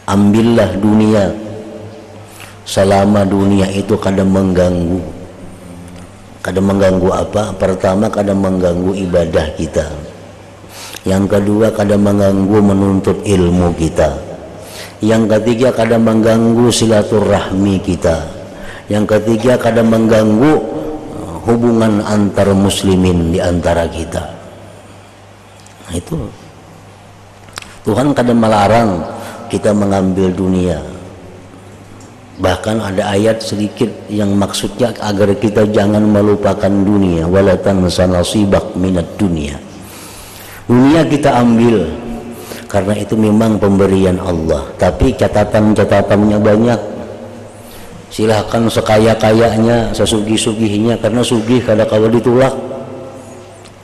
Ambillah dunia selama dunia itu kadang mengganggu. Kadang mengganggu apa? Pertama, kadang mengganggu ibadah kita. Yang kedua, kadang mengganggu menuntut ilmu kita. Yang ketiga, kadang mengganggu silaturahmi kita. Yang ketiga, kadang mengganggu hubungan antar muslimin di antara kita. Nah, itu Tuhan kadang melarang kita mengambil dunia. Bahkan ada ayat sedikit yang maksudnya agar kita jangan melupakan dunia. Wala tansa nasibak minad dunia. Dunia kita ambil karena itu memang pemberian Allah, tapi catatan-catatannya banyak. Silahkan sekaya-kayanya, sesugih-sugihnya, karena sugih kada kalau ditolak.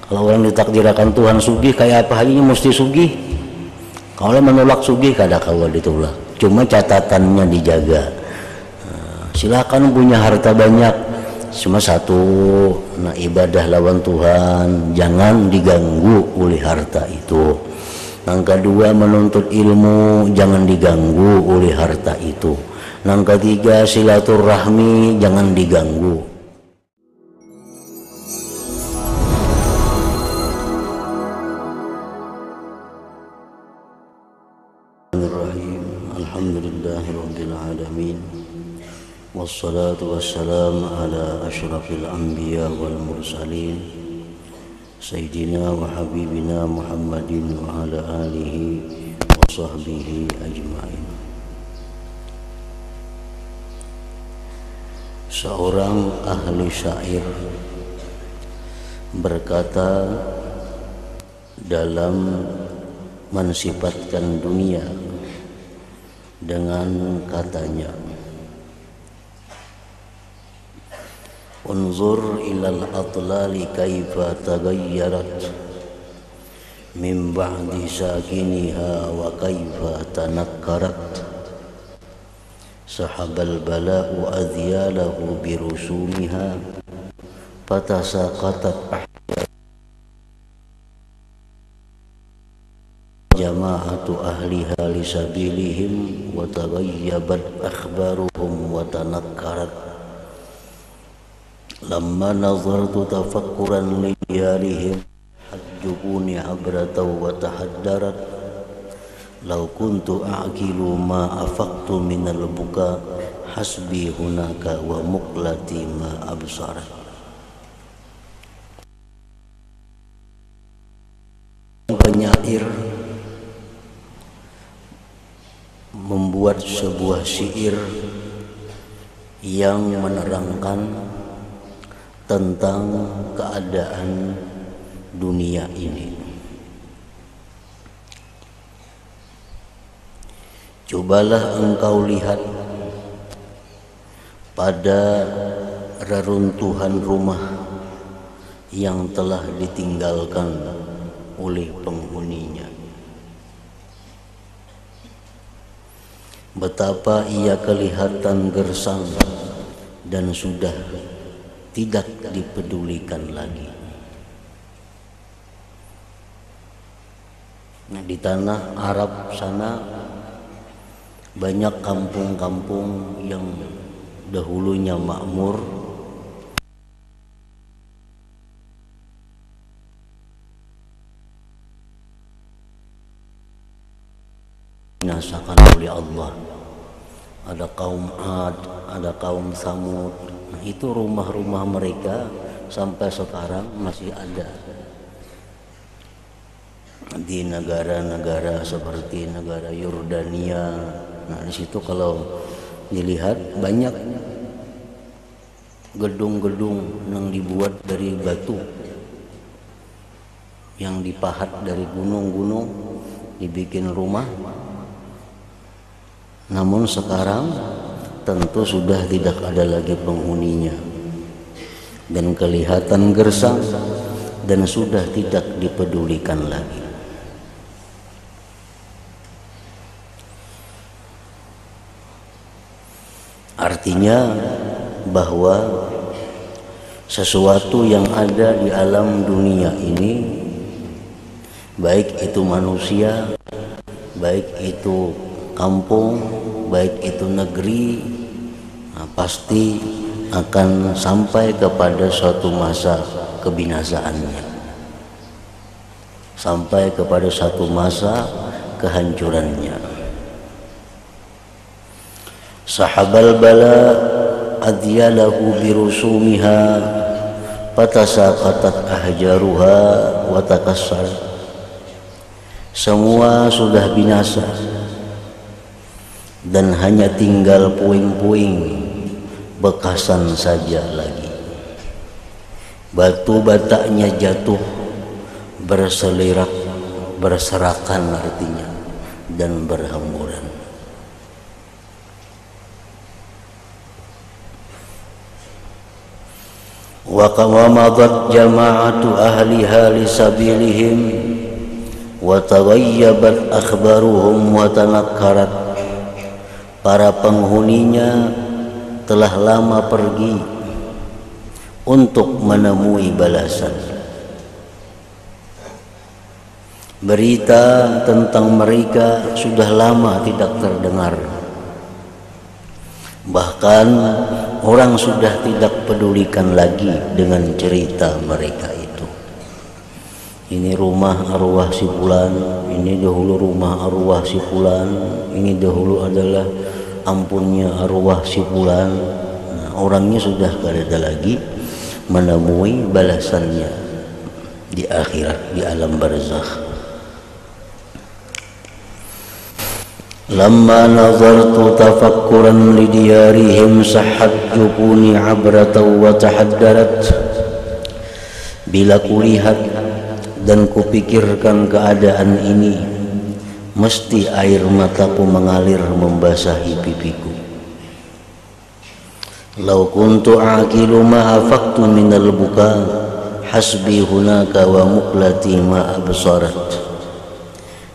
Kalau orang ditakdirkan Tuhan sugih, kayak apa hanya mesti sugih. Kalau menolak sugih kada kalau ditolak. Cuma catatannya dijaga. Silahkan punya harta banyak, cuma satu, nah ibadah lawan Tuhan jangan diganggu oleh harta itu. Yang kedua, menuntut ilmu jangan diganggu oleh harta itu. Yang ketiga, silaturahmi jangan diganggu. Alhamdulillahirabbil alamin. Wassalatu wassalamu ala asyrafil anbiya wal mursalin Sayyidina wa habibina Muhammadin wa ala alihi wa sahbihi ajma'in. Seorang ahli syair berkata dalam mensifatkan dunia dengan katanya, unzur ilal atlali kaifa taghayyarat min ba'di sakiniha wa kaifa tanakkarat sahabal bala'u adhyalahu birusumiha fatasaqatat jama'atu ahliha lisabilihim wa taghayyabat akhbaruhum wa tanakkarat lamma nazartu tafakkuran liyalihim hajjubuni abratan wa tahaddarat law kuntu a'qilu ma afaqtu minal buka hasbi hunaka wa muqlati ma absarat. Penyair membuat sebuah syair yang menerangkan tentang keadaan dunia ini. Cobalah engkau lihat pada reruntuhan rumah yang telah ditinggalkan oleh penghuninya. Betapa ia kelihatan gersang dan sudah tidak dipedulikan lagi. Nah, di tanah Arab sana banyak kampung-kampung yang dahulunya makmur dibinasakan oleh Allah. Ada kaum Ad, ada kaum Samud. Nah, itu rumah-rumah mereka sampai sekarang masih ada di negara-negara seperti negara Yordania. Nah, di situ kalau dilihat banyak gedung-gedung yang dibuat dari batu yang dipahat dari gunung-gunung dibikin rumah. Namun sekarang tentu sudah tidak ada lagi penghuninya dan kelihatan gersang dan sudah tidak dipedulikan lagi. Artinya bahwa sesuatu yang ada di alam dunia ini, baik itu manusia, baik itu kampung, baik itu negeri, pasti akan sampai kepada suatu masa kebinasaannya, sampai kepada satu masa kehancurannya. Sahabal bala adyalahu birusumiha fatasaqatat ahjaruha wa takassarat. Semua sudah binasa dan hanya tinggal puing-puing bekasan saja lagi. Batu bataknya jatuh berselirak, berserakan artinya, dan berhamburan. Wa qamadat jama'atu ahliha li sabilihim wa taghayyabat akhbaruhum wa tanakkarat. Para penghuninya telah lama pergi untuk menemui balasan. Berita tentang mereka sudah lama tidak terdengar. Bahkan orang sudah tidak pedulikan lagi dengan cerita mereka itu. Ini rumah arwah si fulan, ini dahulu rumah arwah si fulan, ini dahulu adalah ampunnya arwah si fulan. Nah, orangnya sudah tidak ada lagi, menemui balasannya di akhirat, di alam barzakh. Lamma nazartu tafakkuran lidiyarihim sahhat jubuni abratan wa tahaddarat. Bila kulihat dan kupikirkan keadaan ini, mesti air mataku mengalir membasahi pipiku. Lau kuntu aqilu ma afaqtu minal buka hasbi hunaka wa muqlati ma absarat.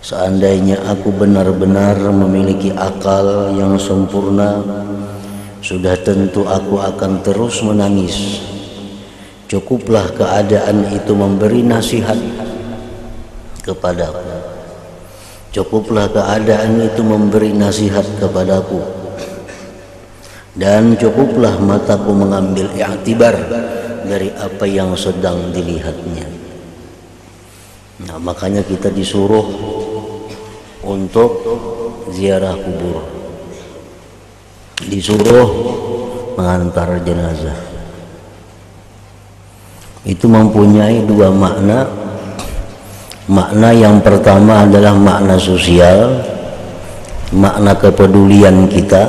Seandainya aku benar-benar memiliki akal yang sempurna, sudah tentu aku akan terus menangis. Cukuplah keadaan itu memberi nasihat kepadaku. Cukuplah keadaan itu memberi nasihat kepadaku. Dan cukuplah mataku mengambil i'tibar dari apa yang sedang dilihatnya. Nah, makanya kita disuruh untuk ziarah kubur, disuruh mengantar jenazah. Itu mempunyai dua makna. Makna yang pertama adalah makna sosial, makna kepedulian kita,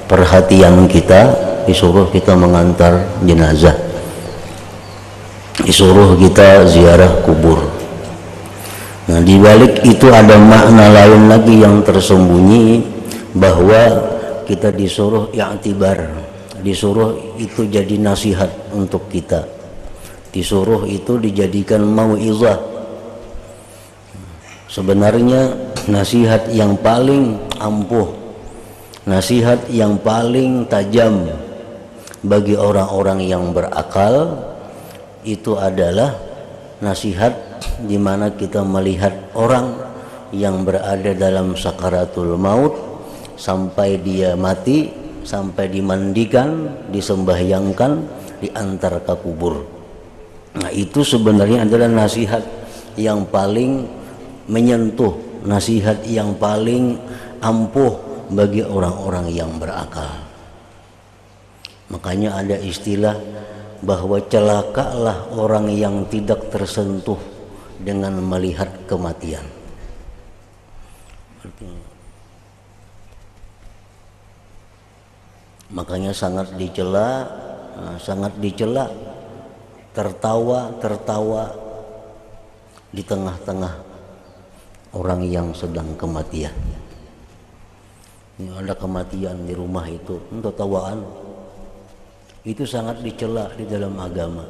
perhatian kita, disuruh kita mengantar jenazah, disuruh kita ziarah kubur. Nah, di balik itu ada makna lain lagi yang tersembunyi, bahwa kita disuruh i'tibar, disuruh itu jadi nasihat untuk kita, disuruh itu dijadikan mau'izah. Sebenarnya nasihat yang paling ampuh, nasihat yang paling tajam bagi orang-orang yang berakal itu adalah nasihat di mana kita melihat orang yang berada dalam sakaratul maut sampai dia mati, sampai dimandikan, disembahyangkan, diantar ke kubur. Nah, itu sebenarnya adalah nasihat yang paling menyentuh, nasihat yang paling ampuh bagi orang-orang yang berakal. Makanya ada istilah bahwa celakalah orang yang tidak tersentuh dengan melihat kematian. Makanya sangat dicela tertawa di tengah-tengah orang yang sedang kematian. Ini ada kematian di rumah itu, untuk tawaan. Itu sangat dicela di dalam agama.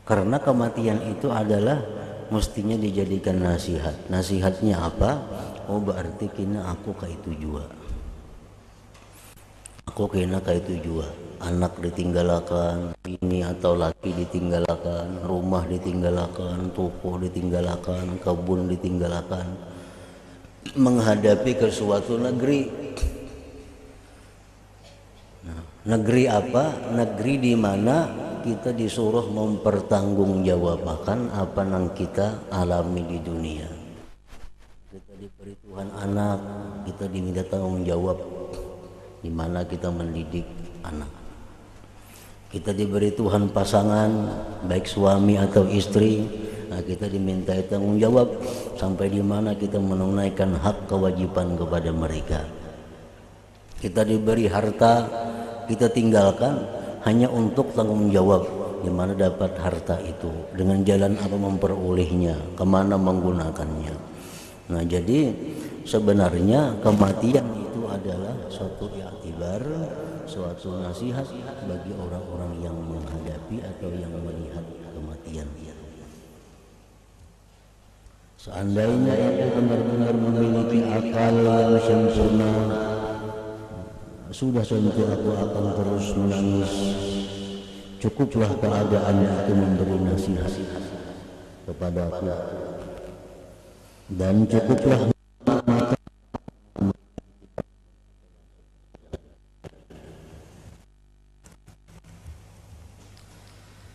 Karena kematian itu adalah mestinya dijadikan nasihat. Nasihatnya apa? Oh, berarti kena aku kayak itu juga. Aku kena kayak itu juga. Anak ditinggalkan, ini atau laki ditinggalkan, rumah ditinggalkan, toko ditinggalkan, kebun ditinggalkan. menghadapi ke suatu negeri. Negeri apa? Negeri di mana kita disuruh mempertanggungjawabkan apa yang kita alami di dunia. Kita diberi Tuhan anak, kita diminta tanggung jawab di mana kita mendidik anak. Kita diberi Tuhan pasangan, baik suami atau istri, nah kita diminta tanggung jawab sampai di mana kita menunaikan hak kewajiban kepada mereka. Kita diberi harta, kita tinggalkan hanya untuk tanggung jawab di mana dapat harta itu, dengan jalan apa memperolehnya, kemana menggunakannya. Nah jadi sebenarnya kematian itu adalah suatu i'tibar, suatu nasihat bagi orang-orang yang menghadapi atau yang melihat kematian. Seandainya aku benar-benar memiliki akal yang sempurna, sudah tentu aku akan terus menangis. Cukuplah keadaan itu memberi nasihat kepada aku, dan cukuplah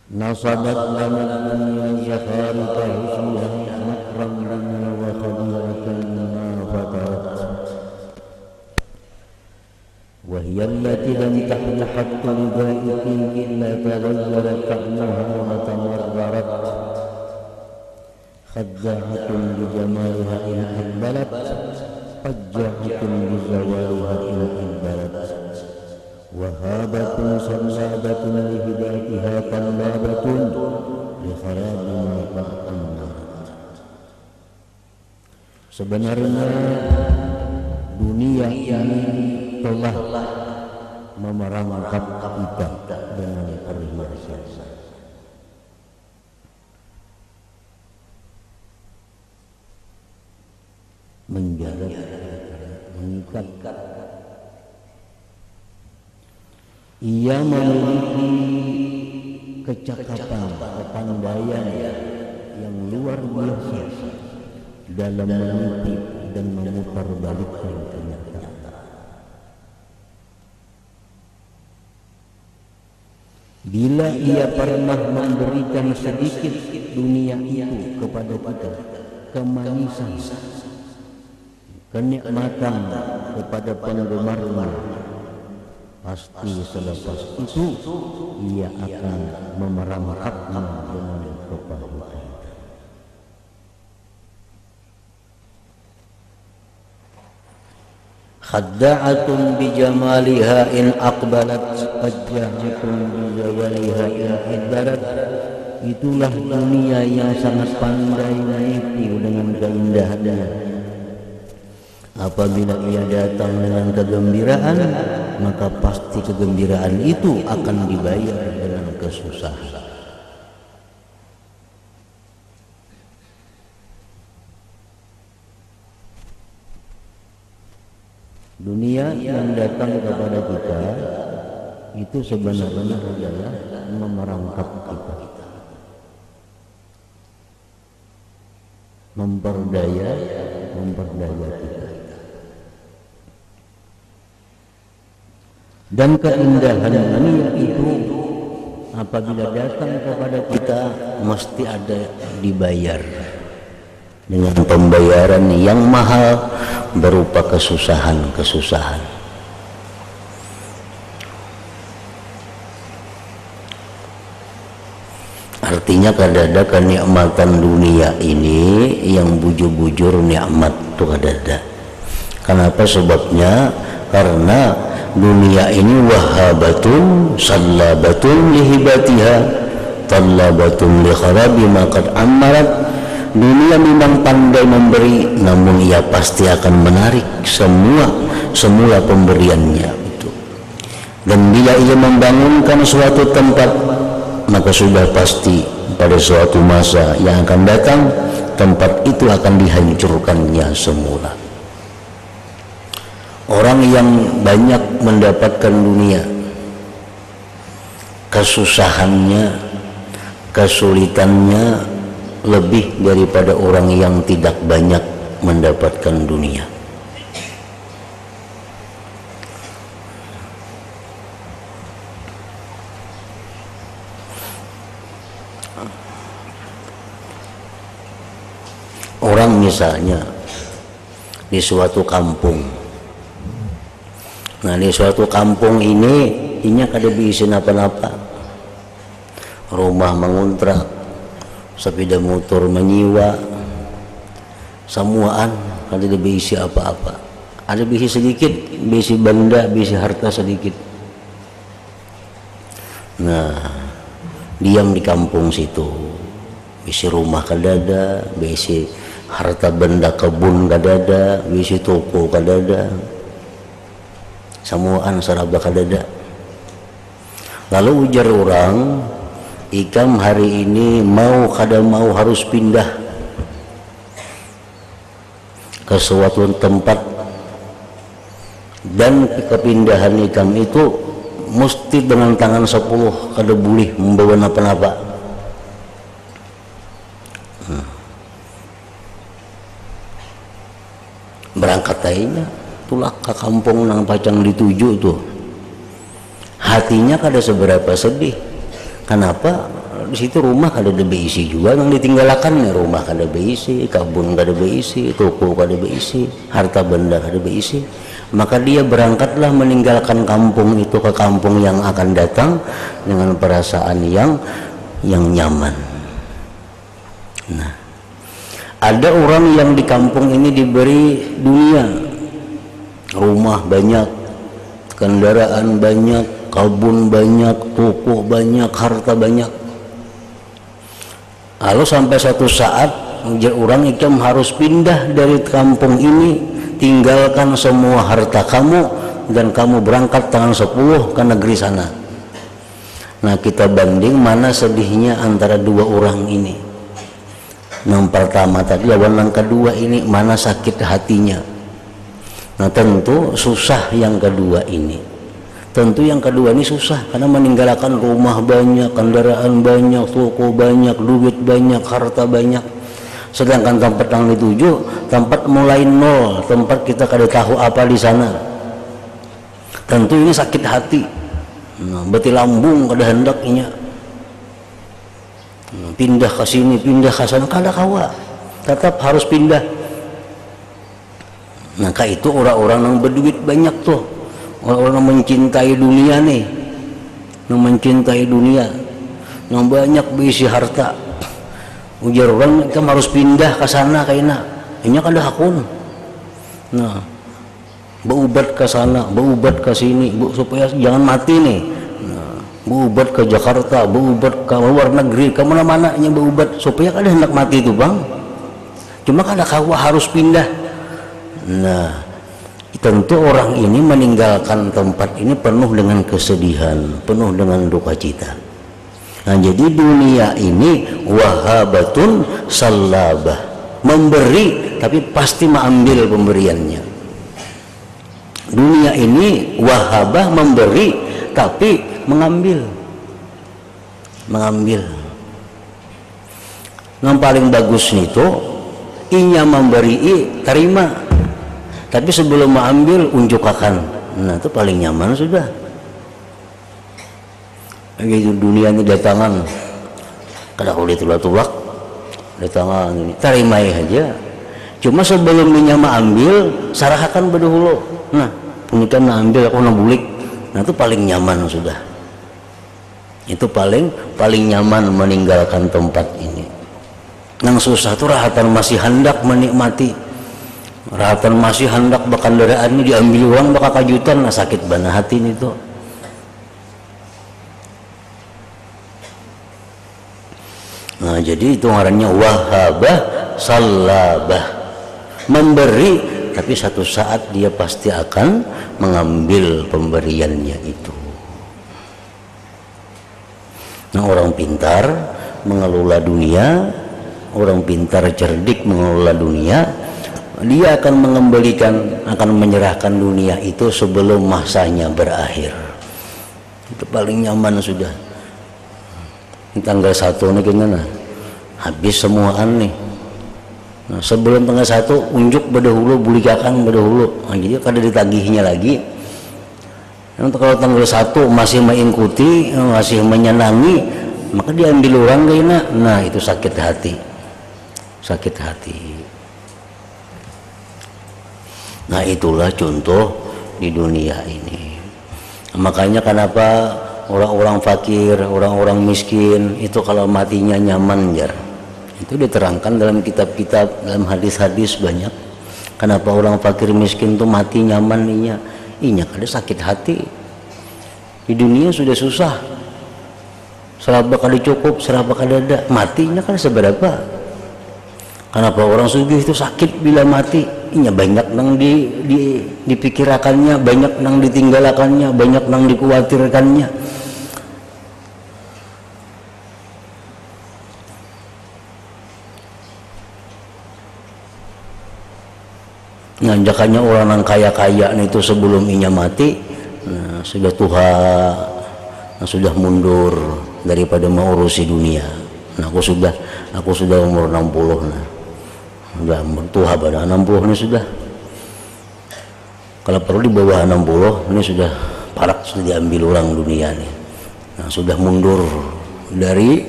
nasabat lana min zakharika husniha makram lana wa khadiyatan ma fatarat wa hiya allati lam tahlu hatta lidaiqi illa taghayyara ta'muha wa tamarrarat khadda'atun bi jamaliha in aqbalat fajja'atun bi zawaliha in aqbalat wahabatun sallabatun li hidayatiha tallabatun li kharabi ma ta'anna. Sebenarnya dunia ini telah memerangkap kita dengan perhiasan, menjaga, mengikat. Ia memiliki kecakapan, kepandaian yang luar biasa dalam menipu dan memutar balikkan kenyataan. Bila ia pernah memberikan sedikit dunia itu kepada kita, kemanisan, kenikmatan kepada penggemarnya, pasti selepas itu ia akan memerangkapnya dengan kepahitan. Khadda'atun bi jamaliha in aqbalat, fajja'atun bi zawaliha in idbarat. Itulah dunia yang sangat pandai menipu dengan keindahannya. Apabila ia datang dengan kegembiraan, maka pasti kegembiraan itu akan dibayar dengan kesusahan. Dunia yang datang kepada kita itu sebenarnya adalah memerangkap kita, memperdaya kita. Dan keindahan dunia itu apabila datang kepada kita mesti ada dibayar dengan pembayaran yang mahal berupa kesusahan. Artinya kadada kenikmatan dunia ini yang bujur-bujur nikmat tuh kadada. Kenapa sebabnya? Karena dunia ini wahabatun sallabatun lihibatiha tallabatun li kharabi ma qad amarat. Dunia memang pandai memberi, namun ia pasti akan menarik semua pemberiannya itu. Dan bila ia membangunkan suatu tempat, maka sudah pasti pada suatu masa yang akan datang tempat itu akan dihancurkannya semula. Orang yang banyak mendapatkan dunia, kesusahannya, kesulitannya lebih daripada orang yang tidak banyak mendapatkan dunia. Orang misalnya di suatu kampung, nah di suatu kampung ini kada bisa apa-apa, rumah mengontrak, sepeda motor menyewa, semuaan kada bisa apa-apa, ada bisa sedikit, bisa benda, bisa harta sedikit. Nah diam di kampung situ, bisa rumah kada ada, bisa harta benda kebun kada ada, bisa toko kada ada, semuaan seraba kada ada. Lalu ujar orang, ikam hari ini mau kada mau harus pindah ke suatu tempat, dan kepindahan ikam itu mesti dengan tangan 10, kada boleh membawa napa-napa. Berangkat aja tulak ke kampung nang pacang dituju tuh, hatinya kada seberapa sedih. Kenapa? Di situ rumah kada ada beisi juga, yang ditinggalkan nih rumah kada beisi, kebun kada beisi, toko kada beisi, harta benda kada beisi. Maka dia berangkatlah meninggalkan kampung itu ke kampung yang akan datang dengan perasaan yang nyaman. Nah, ada orang yang di kampung ini diberi dunia, rumah banyak, kendaraan banyak, kebun banyak, toko banyak, harta banyak. Lalu sampai suatu saat orang ikam harus pindah dari kampung ini, tinggalkan semua harta kamu dan kamu berangkat tangan 10 ke negeri sana. Nah kita banding mana sedihnya antara dua orang ini. Yang pertama tadi lawan yang kedua ini mana sakit hatinya. Nah tentu susah yang kedua ini. Tentu yang kedua ini susah karena meninggalkan rumah banyak, kendaraan banyak, toko banyak, duit banyak, harta banyak. Sedangkan tempat yang dituju tempat mulai nol, tempat kita kada tahu apa di sana. Tentu ini sakit hati. Nah, beti lambung kada hendaknya. Pindah ke sini, pindah ke sana, kada kawa, tetap harus pindah. Maka itu orang-orang yang berduit banyak tuh, orang-orang yang mencintai dunia nih, yang mencintai dunia, yang banyak berisi harta. Ujar orang kamu harus pindah ke sana kayaknya, ini kada hakun. Nah, berubat ke sana, berubat ke sini, supaya jangan mati nih. Berubat ke Jakarta, berubat ke luar negeri, ke mana-mana yang berubat supaya kada hendak mati itu bang. Cuma kada kawa harus pindah. Nah, tentu orang ini meninggalkan tempat ini penuh dengan kesedihan, penuh dengan duka cita. Nah, jadi dunia ini wahabatun salabah, memberi tapi pasti mengambil pemberiannya. Dunia ini wahabah, memberi tapi mengambil. Yang paling bagus itu inya memberi terima, tapi sebelum mengambil unjukakan. Nah itu paling nyaman sudah. Begitu dunia ini datangan, kada boleh tulak-tulak, datangan ini terima aja. Cuma sebelum inya mengambil sarahkan berdahulu. Nah punyikan mengambil aku nabulik. Nah itu paling nyaman sudah. Itu paling nyaman meninggalkan tempat ini. Yang susah itu rahatan masih hendak menikmati, rahatan masih hendak berkendaraan ini diambil orang bakal kajutan. Nah sakit bana hati itu. Nah jadi itu ngarannya wahabah salabah, memberi tapi satu saat dia pasti akan mengambil pemberiannya itu. Nah orang pintar mengelola dunia, orang pintar cerdik mengelola dunia, dia akan mengembalikan, akan menyerahkan dunia itu sebelum masanya berakhir. Itu paling nyaman sudah. Ini tanggal 1 nih gimana? Habis semuaan nih. Nah, sebelum tengah 1 unjuk bedahulu bulikakan bedahulu. Nah, jadi kada ditagihnya lagi. Untuk kalau tanggal 1 masih mengikuti, masih menyenangi, maka diambil orang kayaknya. Nah, itu sakit hati. Sakit hati. Nah, itulah contoh di dunia ini. Makanya kenapa orang-orang fakir, orang-orang miskin itu kalau matinya nyaman jar. Itu diterangkan dalam kitab-kitab, dalam hadis-hadis banyak. Kenapa orang fakir miskin itu mati nyaman inya kada sakit hati. Di dunia sudah susah. Seraba kada cukup, seraba kada ada, matinya kan seberapa. Kenapa orang sugih itu sakit bila mati? Inya banyak nang dipikirakannya, banyak nang ditinggalakannya, banyak nang dikhawatirkannya. Nanjakannya orang yang kaya-kaya itu sebelum inya mati, nah, sudah tua, nah, sudah mundur daripada mengurusi dunia. Nah, aku sudah umur 60, nah, sudah tua pada 60 ini sudah. Kalau perlu di bawah 60 ini sudah parak, sudah diambil orang dunia nih. Nah, sudah mundur dari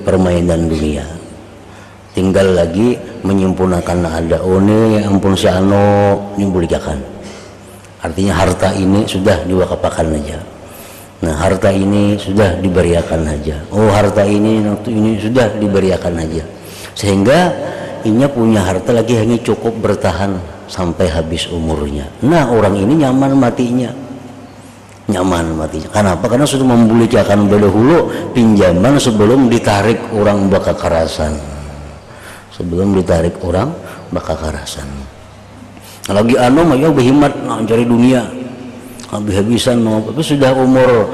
permainan dunia. Tinggal lagi menyempurnakan ada one ampun si ano nyembulikakan. Artinya harta ini sudah diwakapakan aja. Nah, harta ini sudah diberiakan aja. Oh, harta ini sudah diberiakan aja. Sehingga inya punya harta lagi hanya cukup bertahan sampai habis umurnya. Nah, orang ini nyaman matinya. Nyaman matinya. Kenapa? Karena sudah membulikakan dahulu pinjaman sebelum ditarik orang bakakarasan. Sebelum ditarik orang bakakarasan. Lagi mah berhimat cari dunia. Habis-habisan mau, tapi sudah umur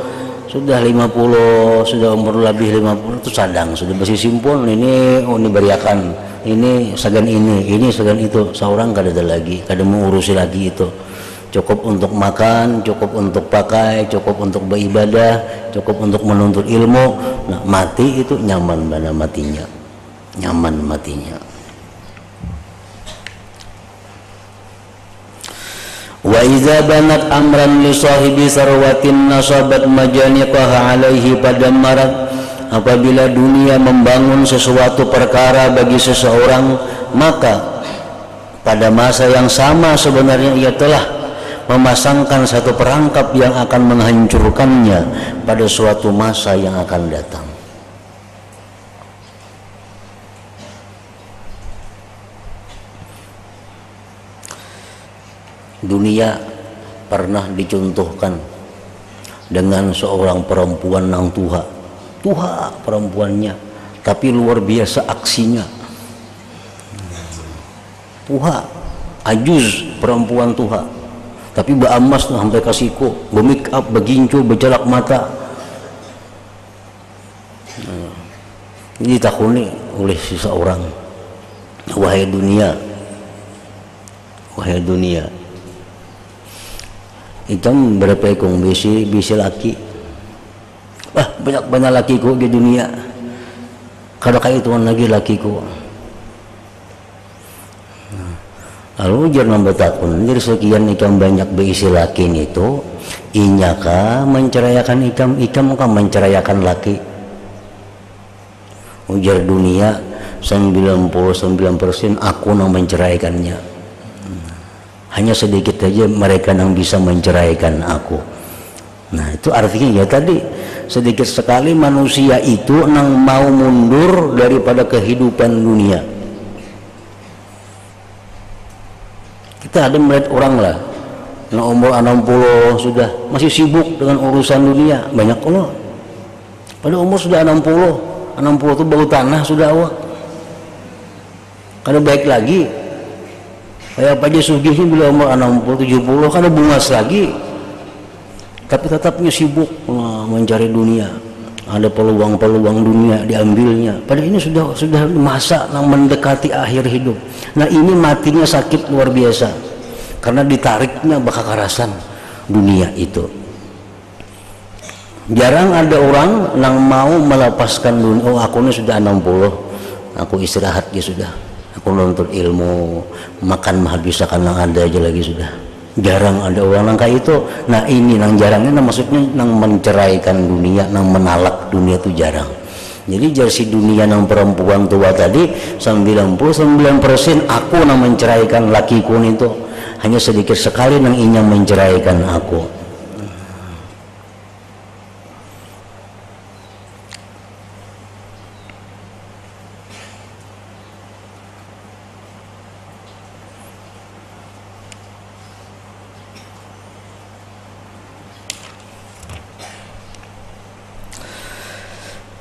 50, sudah umur lebih 50 itu sadang, sudah bersih simpul ini beriakan, ini sagan ini sagan itu, seorang kada ada lagi, kada mengurusi lagi itu. Cukup untuk makan, cukup untuk pakai, cukup untuk beribadah, cukup untuk menuntut ilmu. Nah, mati itu nyaman mana matinya. Nyaman matinya. Wa iza banat amran li sahibi sarwatin nasabat majaniqaha alaihi pada marat. Apabila dunia membangun sesuatu perkara bagi seseorang, maka pada masa yang sama sebenarnya ia telah memasangkan satu perangkap yang akan menghancurkannya pada suatu masa yang akan datang. Dunia pernah dicontohkan dengan seorang perempuan yang tua perempuannya, tapi luar biasa aksinya. Tua, ajuz perempuan tua, tapi baamas tuh sampai kasihku, be-make up, begincu, berjelak mata. Ini ditakuni oleh seseorang, wahai dunia, Itam berapa ekong bisi laki, banyak lakiku di dunia, kada kayak tuan lagi lakiku. Lalu jangan bertakun, dari sekian ikam banyak berisi laki itu, inyaka menceraikan ikam kan menceraikan laki. Ujar dunia 99% aku yang menceraikannya. Hanya sedikit saja mereka yang bisa menceraikan aku. Nah, itu artinya ya tadi sedikit sekali manusia itu yang mau mundur daripada kehidupan dunia. Kita ada melihat orang lah yang umur 60 sudah masih sibuk dengan urusan dunia, banyak Allah. Pada umur sudah 60 itu bau tanah sudah awak. Kada baik lagi. Kayak apa aja sugihnya bila umur 60, 70 kan bungas lagi, tapi tetapnya sibuk mencari dunia. Ada peluang-peluang dunia diambilnya. Padahal ini sudah masa yang mendekati akhir hidup. Nah, ini matinya sakit luar biasa karena ditariknya bakakarasan dunia itu. Jarang ada orang yang mau melepaskan dunia. Oh, aku ini sudah 60, aku istirahat ya sudah. aku nuntut ilmu, makan mah bisa karena ada aja lagi sudah. Jarang ada orang kayak itu. Nah ini nang jarangnya, maksudnya nang menceraikan dunia, nang menalak dunia itu jarang. Jadi jarsi dunia nang perempuan tua tadi 99% aku nang menceraikan lakiku itu, hanya sedikit sekali nang inya menceraikan aku.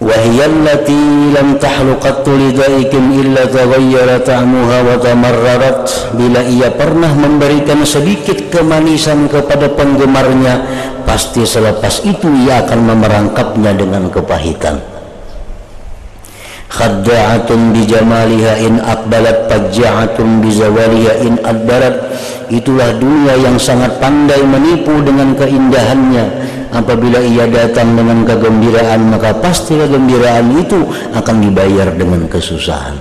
وهي التي لم تحلق lidaikum illa taghayyara ta'muha wa tamarrarat. Bila ia pernah memberikan sedikit kemanisan kepada penggemarnya, pasti selepas itu ia akan memerangkapnya dengan kepahitan. Khadda'atun bijamaliha in aqbalat, fajja'atun bizawaliha in adbarat. Itulah dunia yang sangat pandai menipu dengan keindahannya. Apabila ia datang dengan kegembiraan, maka pasti kegembiraan itu akan dibayar dengan kesusahan.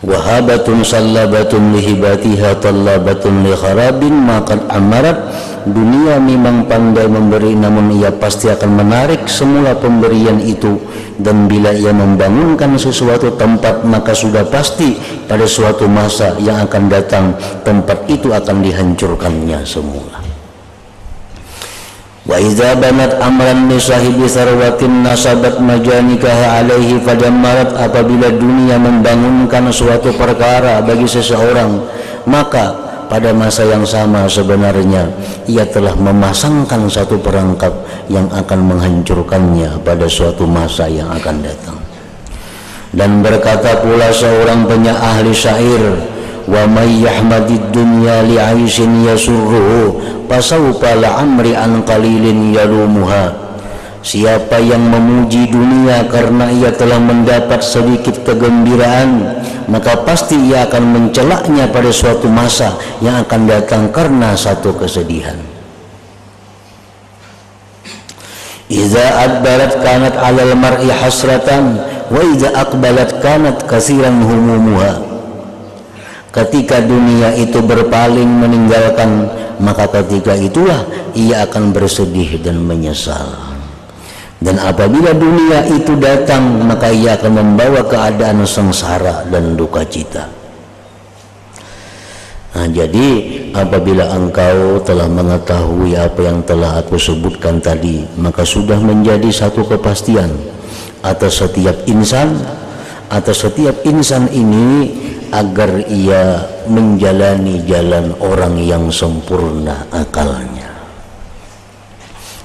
Wahabatun sallabatun lihibatiha tallabatun likharabin maqad amarat. Dunia memang pandai memberi, namun ia pasti akan menarik semula pemberian itu. Dan bila ia membangunkan sesuatu tempat, maka sudah pasti pada suatu masa yang akan datang tempat itu akan dihancurkannya semula. Wa idza banat amran li sahibi sarwatin nasabat majanikaha alaihi fadammarat. Apabila dunia membangunkan suatu perkara bagi seseorang, maka pada masa yang sama sebenarnya ia telah memasangkan satu perangkap yang akan menghancurkannya pada suatu masa yang akan datang. Dan berkata pula seorang penyair syair, wa may yahmadid dunya li 'aishin yasurruhu fasawfa la'amri an qalilin yalumuha. Siapa yang memuji dunia karena ia telah mendapat sedikit kegembiraan, maka pasti ia akan mencelaknya pada suatu masa yang akan datang karena satu kesedihan. Idza adbarat kanat 'alal mar'i hasratan wa idza aqbalat kanat katsiran humumuha. Ketika dunia itu berpaling meninggalkan, maka ketika itulah ia akan bersedih dan menyesal. Dan apabila dunia itu datang, maka ia akan membawa keadaan sengsara dan duka cita. Nah, jadi apabila engkau telah mengetahui apa yang telah aku sebutkan tadi, maka sudah menjadi satu kepastian atas setiap insan ini agar ia menjalani jalan orang yang sempurna akalnya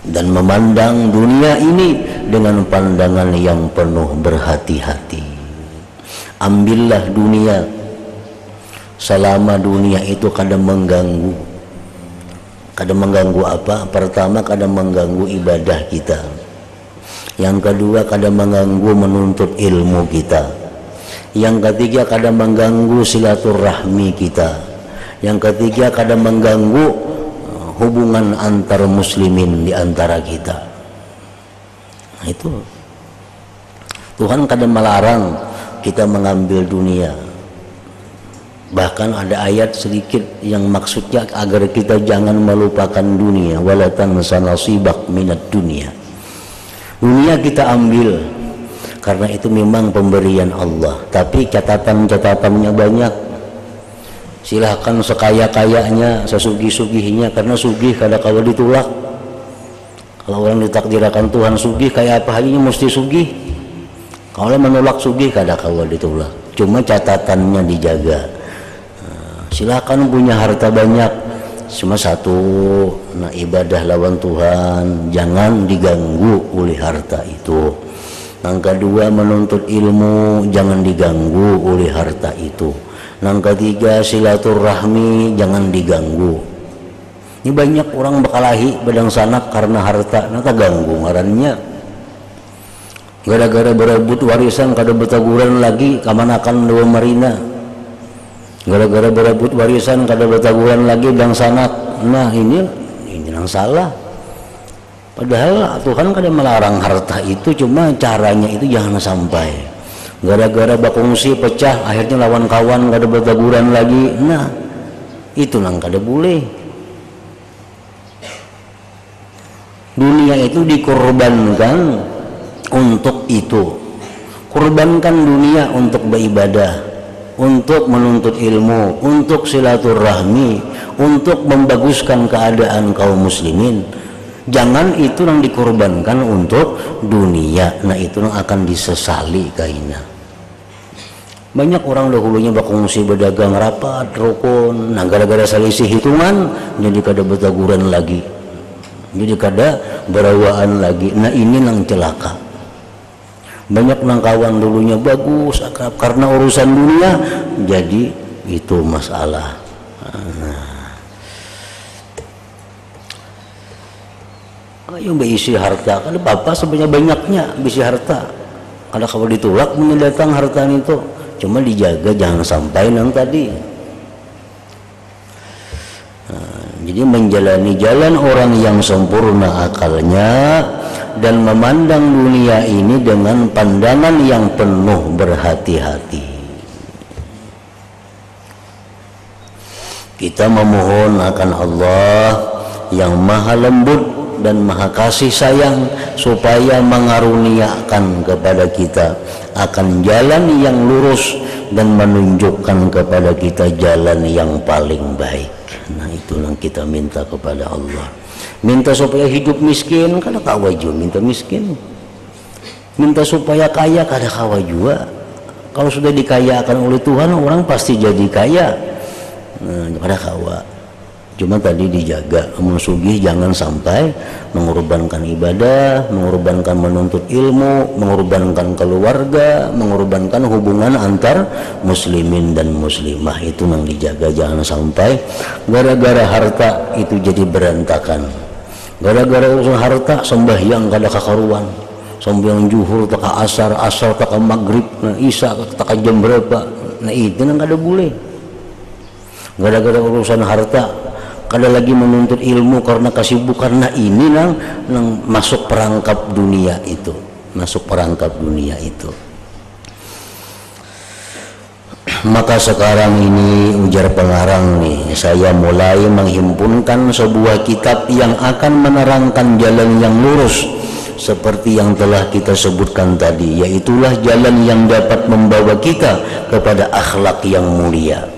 dan memandang dunia ini dengan pandangan yang penuh berhati-hati. Ambillah dunia selama dunia itu kadang mengganggu. Kadang mengganggu apa? Pertama, kadang mengganggu ibadah kita. Yang kedua, kadang mengganggu menuntut ilmu kita. Yang ketiga, kadang mengganggu silaturahmi kita. Yang ketiga, kadang mengganggu hubungan antar muslimin di antara kita. Nah, itu Tuhan kadang melarang kita mengambil dunia. Bahkan ada ayat sedikit yang maksudnya agar kita jangan melupakan dunia. Wala tansa nasibak minad dunia. Dunia kita ambil karena itu memang pemberian Allah, tapi catatan-catatannya banyak. Silahkan sekaya-kayanya, sesugih-sugihnya, karena sugih kada kalau ditolak. Kalau orang ditakdirkan Tuhan sugih, kayak apa hanya mesti sugih. Kalau menolak sugih kada kalau ditolak. Cuma catatannya dijaga. Silahkan punya harta banyak, cuma satu, nah ibadah lawan Tuhan jangan diganggu oleh harta itu. Yang kedua, menuntut ilmu jangan diganggu oleh harta itu. Yang ketiga, silaturahmi jangan diganggu. Ini banyak orang bakalahi badang sanak karena harta, nata ganggu ngarannya. Gara-gara berebut warisan kada betaguran lagi kamanakan dua marina. Gara-gara berebut warisan kada betaguran lagi badang sanak. Nah ini yang salah. Padahal Tuhan kan melarang harta itu, cuma caranya itu jangan sampai gara-gara bakungsi pecah akhirnya lawan kawan kada bertaguran lagi. Nah itu nang kada boleh. Dunia itu dikorbankan untuk itu. Korbankan dunia untuk beribadah, untuk menuntut ilmu, untuk silaturahmi, untuk membaguskan keadaan kaum muslimin. Jangan itu yang dikorbankan untuk dunia. Nah itu yang akan disesali kaina. Banyak orang dahulunya bakungsi berdagang rapat rukun, nah gara-gara selisih hitungan jadi kada bertaguran lagi, jadi kada berawaan lagi. Nah ini nang celaka. Banyak nang kawan dulunya bagus akrab, karena urusan dunia jadi itu masalah. Ayo berisi harta, kalau bapak sebenarnya banyaknya berisi harta, kalau kalau ditolak mendatang harta itu, cuma dijaga jangan sampai nang tadi. Jadi menjalani jalan orang yang sempurna akalnya dan memandang dunia ini dengan pandangan yang penuh berhati-hati. Kita memohon akan Allah yang maha lembut dan maha kasih sayang supaya mengaruniakan kepada kita akan jalan yang lurus dan menunjukkan kepada kita jalan yang paling baik. Nah itu yang kita minta kepada Allah. Minta supaya hidup miskin kada kawa jua minta miskin, minta supaya kaya kada kawa jua. Kalau sudah dikayakan oleh Tuhan orang pasti jadi kaya. Nah kada kawa. Cuma tadi dijaga, sugih jangan sampai mengorbankan ibadah, mengorbankan menuntut ilmu, mengorbankan keluarga, mengorbankan hubungan antar muslimin dan muslimah. Itu yang dijaga, jangan sampai gara-gara harta itu jadi berantakan. Gara-gara urusan harta sembahyang kada kakaruan, sembahyang zuhur taka asar, asar taka maghrib, nah isya taka jam berapa. Nah itu yang kada boleh. Gara-gara urusan harta kada lagi menuntut ilmu karena kesibukan. Nah ini nang masuk perangkap dunia itu, masuk perangkap dunia itu. Maka sekarang ini ujar pengarang nih, saya mulai menghimpunkan sebuah kitab yang akan menerangkan jalan yang lurus seperti yang telah kita sebutkan tadi, yaitulah jalan yang dapat membawa kita kepada akhlak yang mulia.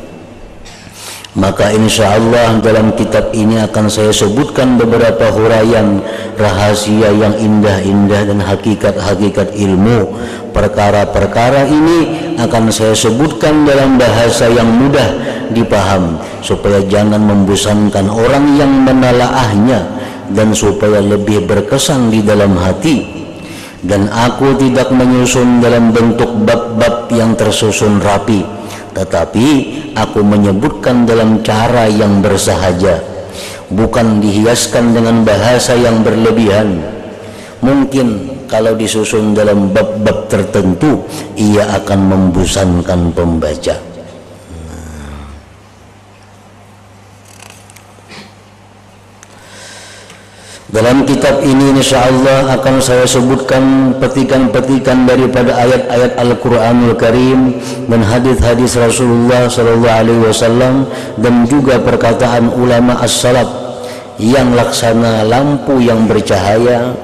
Maka insya Allah dalam kitab ini akan saya sebutkan beberapa huraian rahasia yang indah-indah dan hakikat-hakikat ilmu. Perkara-perkara ini akan saya sebutkan dalam bahasa yang mudah dipaham supaya jangan membosankan orang yang menelaahnya dan supaya lebih berkesan di dalam hati. Dan aku tidak menyusun dalam bentuk bab-bab yang tersusun rapi, tetapi aku menyebutkan dalam cara yang bersahaja, bukan dihiaskan dengan bahasa yang berlebihan. Mungkin kalau disusun dalam bab-bab tertentu ia akan membosankan pembaca. Dalam kitab ini insyaallah akan saya sebutkan petikan-petikan daripada ayat-ayat Al-Qur'anul Karim dan hadis-hadis Rasulullah sallallahu alaihi wasallam dan juga perkataan ulama as-salaf yang laksana lampu yang bercahaya,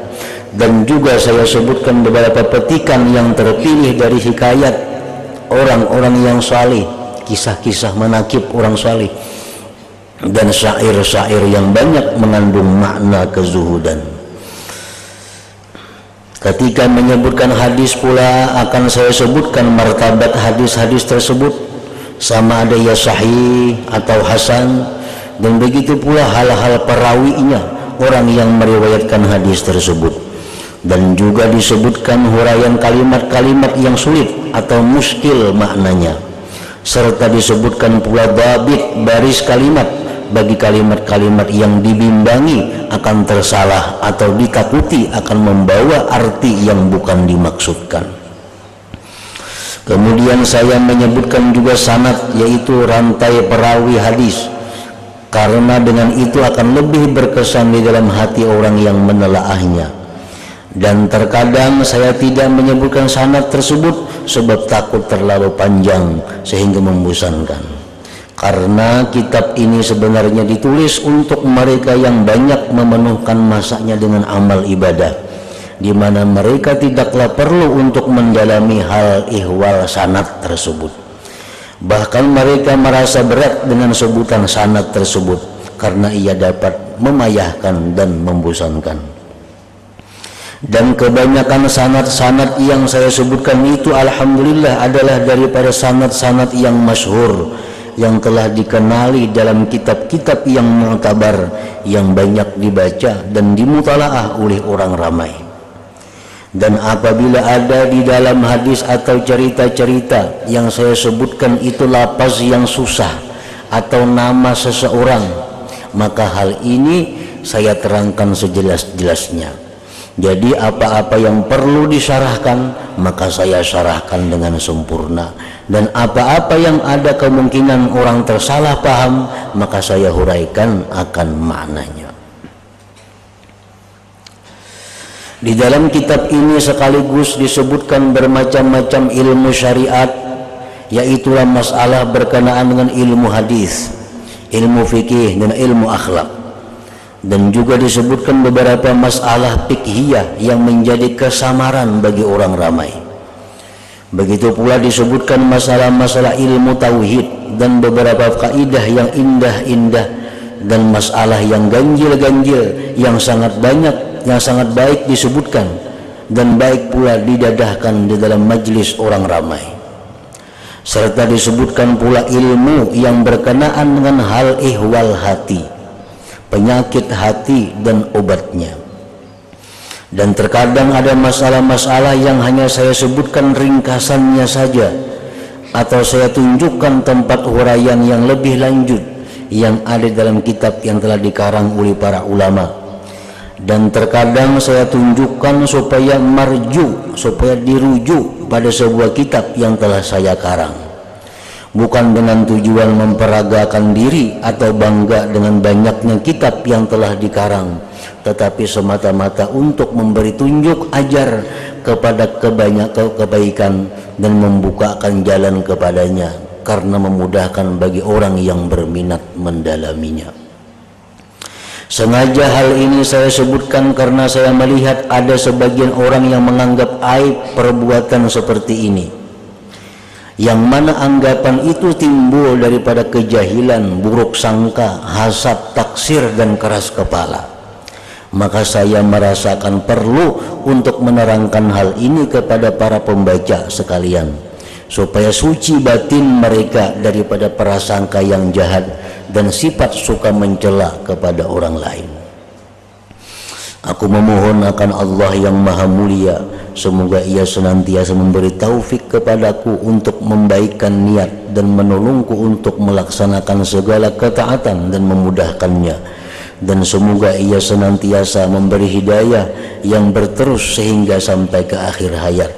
dan juga saya sebutkan beberapa petikan yang terpilih dari hikayat orang-orang yang saleh, kisah-kisah manakib orang saleh, dan syair-syair yang banyak mengandung makna kezuhudan. Ketika menyebutkan hadis pula akan saya sebutkan martabat hadis-hadis tersebut, sama ada ya sahih atau hasan, dan begitu pula hal-hal perawinya, orang yang meriwayatkan hadis tersebut. Dan juga disebutkan huraian kalimat-kalimat yang sulit atau muskil maknanya, serta disebutkan pula babit baris kalimat bagi kalimat-kalimat yang dibimbangi akan tersalah atau ditakuti akan membawa arti yang bukan dimaksudkan. Kemudian saya menyebutkan juga sanad, yaitu rantai perawi hadis, karena dengan itu akan lebih berkesan di dalam hati orang yang menelaahnya. Dan terkadang saya tidak menyebutkan sanad tersebut sebab takut terlalu panjang sehingga membosankan. Karena kitab ini sebenarnya ditulis untuk mereka yang banyak memenuhkan masanya dengan amal ibadah, di mana mereka tidaklah perlu untuk mendalami hal ihwal sanad tersebut. Bahkan mereka merasa berat dengan sebutan sanad tersebut karena ia dapat memayahkan dan membosankan. Dan kebanyakan sanad-sanad yang saya sebutkan itu alhamdulillah adalah daripada sanad-sanad yang masyhur, yang telah dikenali dalam kitab-kitab yang mu'tabar, yang banyak dibaca dan dimutalaah oleh orang ramai. Dan apabila ada di dalam hadis atau cerita-cerita yang saya sebutkan itu lafaz yang susah atau nama seseorang, maka hal ini saya terangkan sejelas-jelasnya. Jadi apa-apa yang perlu disyarahkan maka saya syarahkan dengan sempurna, dan apa-apa yang ada kemungkinan orang tersalah paham maka saya huraikan akan maknanya. Di dalam kitab ini sekaligus disebutkan bermacam-macam ilmu syariat, yaitulah masalah berkenaan dengan ilmu hadis, ilmu fikih dan ilmu akhlak. Dan juga disebutkan beberapa masalah fiqhiyah yang menjadi kesamaran bagi orang ramai. Begitu pula disebutkan masalah-masalah ilmu tauhid dan beberapa kaidah yang indah-indah, dan masalah yang ganjil-ganjil yang sangat banyak, yang sangat baik disebutkan dan baik pula didadahkan di dalam majlis orang ramai. Serta disebutkan pula ilmu yang berkenaan dengan hal ihwal hati, penyakit hati dan obatnya. Dan terkadang ada masalah-masalah yang hanya saya sebutkan ringkasannya saja, atau saya tunjukkan tempat huraian yang lebih lanjut yang ada dalam kitab yang telah dikarang oleh para ulama. Dan terkadang saya tunjukkan supaya marju, supaya dirujuk pada sebuah kitab yang telah saya karang, bukan dengan tujuan memperagakan diri atau bangga dengan banyaknya kitab yang telah dikarang, tetapi semata-mata untuk memberi tunjuk ajar kepada kebaikan dan membukakan jalan kepadanya, karena memudahkan bagi orang yang berminat mendalaminya. Sengaja hal ini saya sebutkan karena saya melihat ada sebagian orang yang menganggap aib perbuatan seperti ini, yang mana anggapan itu timbul daripada kejahilan, buruk sangka, hasad, taksir dan keras kepala. Maka saya merasakan perlu untuk menerangkan hal ini kepada para pembaca sekalian, supaya suci batin mereka daripada prasangka yang jahat dan sifat suka mencela kepada orang lain. Aku memohon akan Allah yang maha mulia, semoga ia senantiasa memberi taufik kepadaku untuk membaikkan niat dan menolongku untuk melaksanakan segala ketaatan dan memudahkannya, dan semoga ia senantiasa memberi hidayah yang berterus sehingga sampai ke akhir hayat.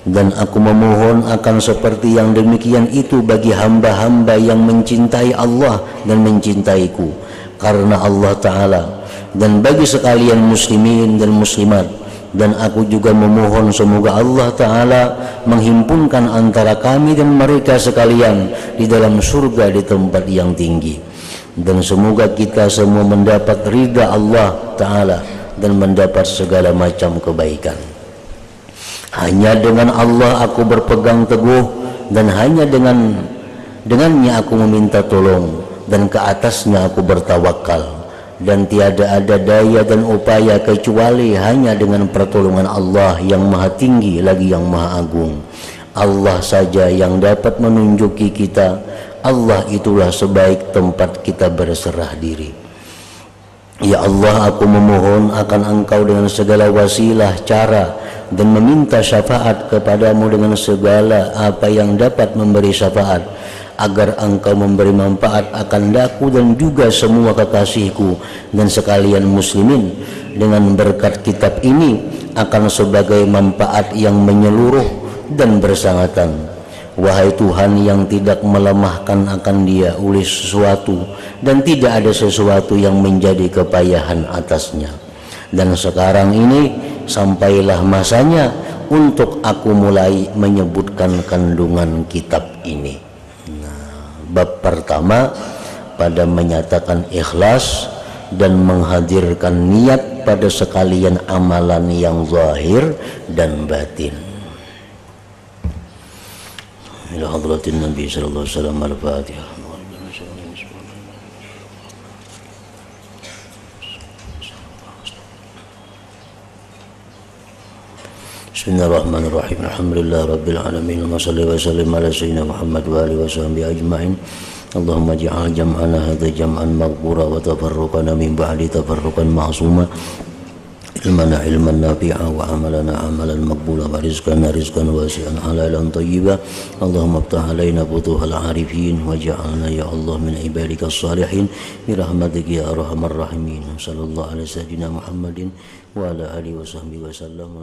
Dan aku memohon akan seperti yang demikian itu bagi hamba-hamba yang mencintai Allah dan mencintaiku karena Allah Ta'ala, dan bagi sekalian muslimin dan muslimat. Dan aku juga memohon semoga Allah Ta'ala menghimpunkan antara kami dan mereka sekalian di dalam surga di tempat yang tinggi, dan semoga kita semua mendapat ridha Allah Ta'ala dan mendapat segala macam kebaikan. Hanya dengan Allah aku berpegang teguh, dan hanya dengannya aku meminta tolong, dan ke atasnya aku bertawakal, dan tiada ada daya dan upaya kecuali hanya dengan pertolongan Allah yang maha tinggi lagi yang maha agung. Allah saja yang dapat menunjuki kita, Allah itulah sebaik tempat kita berserah diri. Ya Allah, aku memohon akan Engkau dengan segala wasilah, cara, dan meminta syafaat kepadamu dengan segala apa yang dapat memberi syafaat, agar Engkau memberi manfaat akan daku dan juga semua kekasihku dan sekalian muslimin dengan berkat kitab ini, akan sebagai manfaat yang menyeluruh dan bersangatan. Wahai Tuhan yang tidak melemahkan akan dia oleh sesuatu, dan tidak ada sesuatu yang menjadi kepayahan atasnya. Dan sekarang ini sampailah masanya untuk aku mulai menyebutkan kandungan kitab ini. Nah, bab pertama pada menyatakan ikhlas dan menghadirkan niat pada sekalian amalan yang zahir dan batin. Ila hadratin Nabi sallallahu alaihi wasallam al-Fatihah. Bismillahirrahmanirrahim. Alhamdulillah rabbil alamin. Wa salli wa sallim ala sayyidina Muhammad wa alihi wa sahbihi ajma'in. Allahumma ja'al jam'ana hadha jam'an maghfura wa tafarruqana min ba'di tafarruqan ma'suma. Ilmana ilman nafi'a wa amalana amalan maqbula wa rizqana rizqan wasi'an halalan tayyiba. Allahumma aftah alaina futuhal arifin wa ja'alna ya Allah min ibadika salihin bi rahmatika ya arhamar rahimin. Sallallahu alaihi sayyidina Muhammadin wa ala alihi wa sahbihi wa sallam.